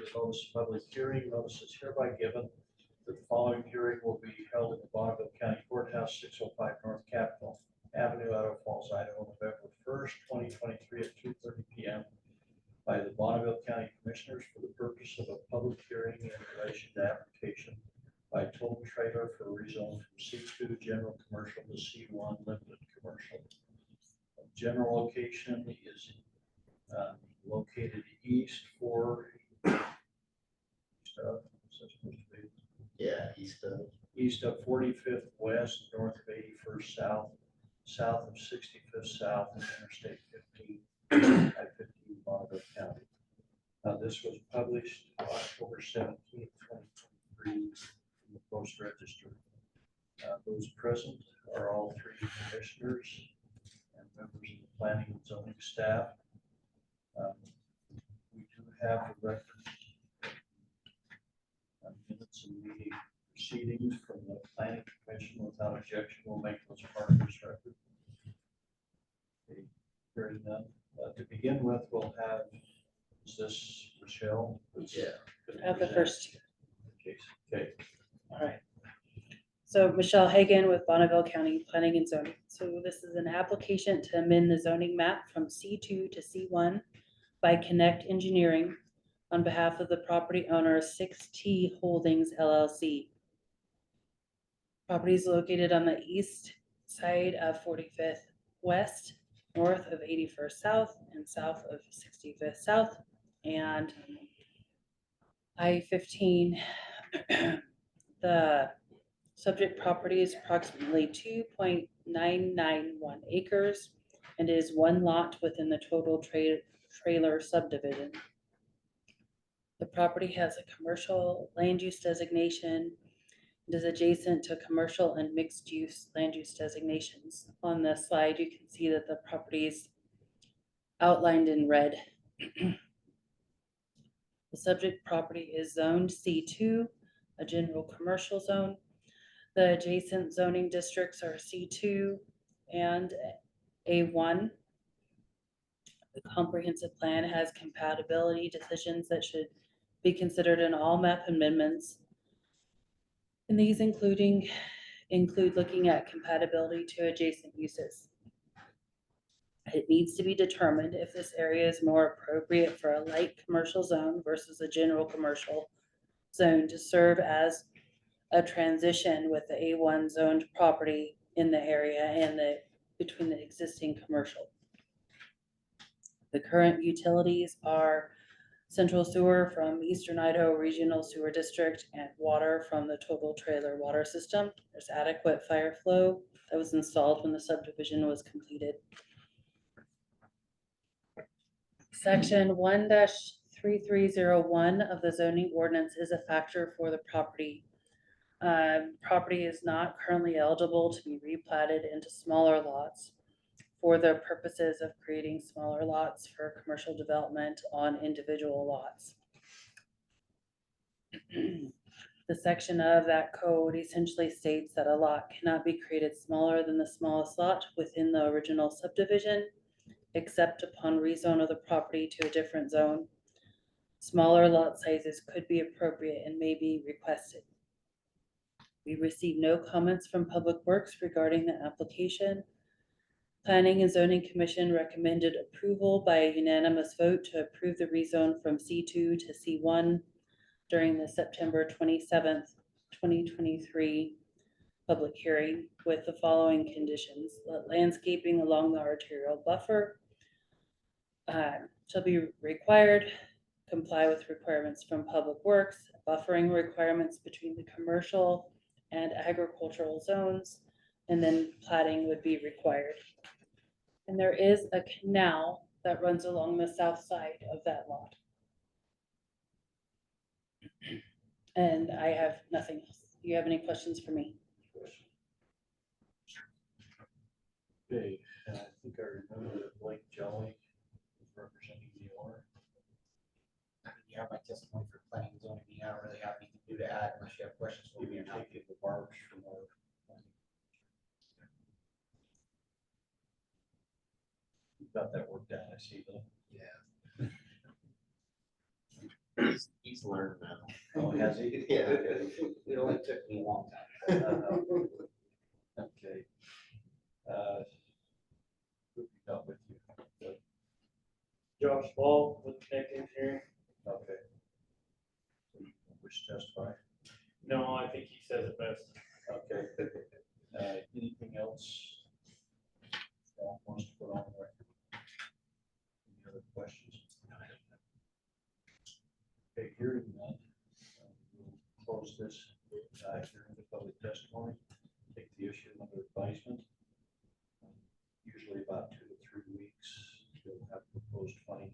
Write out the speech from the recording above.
the notice of public hearing. Notice is hereby given that the following hearing will be held at the Bonneville County Courthouse, 605 North Capitol Avenue, Idaho Falls, Idaho, November 1st, 2023 at 2:30 p.m. by the Bonneville County Commissioners for the purpose of a public hearing in relation to application by total trailer for rezone from C2 general commercial to C1 limited commercial. General location is located east east of 45th west, north of 81st south, south of 65th south, and Interstate 15 at 15 Bonneville County. This was published October 17th, 2023 in the Post Register. Those present are all three commissioners and members of the planning and zoning staff. We do have the record minutes and meeting proceedings from the planning commission. Without objection, we'll make those part of this record. Okay, hearing none. To begin with, we'll have, is this Michelle? Yeah. Of the first two. Okay. All right. So Michelle Hagan with Bonneville County Planning and Zoning. So this is an application to amend the zoning map from C2 to C1 by Connect Engineering on behalf of the property owner 6T Holdings LLC. Property is located on the east side of 45th West, north of 81st South, and south of 65th South, and I-15. The subject property is approximately 2.991 acres and is one lot within the total trailer subdivision. The property has a commercial land use designation. It is adjacent to commercial and mixed use land use designations. On this slide, you can see that the property is outlined in red. The subject property is zoned C2, a general commercial zone. The adjacent zoning districts are C2 and A1. The comprehensive plan has compatibility decisions that should be considered in all map amendments. And these include looking at compatibility to adjacent uses. It needs to be determined if this area is more appropriate for a light commercial zone versus a general commercial zone to serve as a transition with the A1 zoned property in the area and between the existing commercial. The current utilities are central sewer from Eastern Idaho Regional Sewer District and water from the total trailer water system. There's adequate fire flow that was installed when the subdivision was completed. Section 1-3301 of the zoning ordinance is a factor for the property. Property is not currently eligible to be replatted into smaller lots for the purposes of creating smaller lots for commercial development on individual lots. The section of that code essentially states that a lot cannot be created smaller than the smallest lot within the original subdivision, except upon rezone of the property to a different zone. Smaller lot sizes could be appropriate and may be requested. We received no comments from Public Works regarding the application. Planning and Zoning Commission recommended approval by a unanimous vote to approve the rezone from C2 to C1 during the September 27th, 2023 public hearing with the following conditions. Landscaping along the arterial buffer shall be required, comply with requirements from Public Works, buffering requirements between the commercial and agricultural zones, and then platting would be required. And there is a canal that runs along the south side of that lot. And I have nothing else. Do you have any questions for me? Okay, and I think I remember that Blake Jolly was representing the owner. I mean, you have my testimony for planning and zoning. I don't really have anything new to add unless you have questions for me or not. Take the barbs from our. You've got that worked out, I see though. Yeah. He's learned now. Oh, has he? Yeah. It only took me a long time. Okay. Who we got with you? Josh Ball with Connect Engineering. Okay. Wish to testify? No, I think he says it best. Okay. Anything else staff wants to put on the record? Any other questions? Okay, hearing none, we'll close this hearing the public testimony, take the issue under advisement. Usually about 2 to 3 weeks, we'll have proposed 20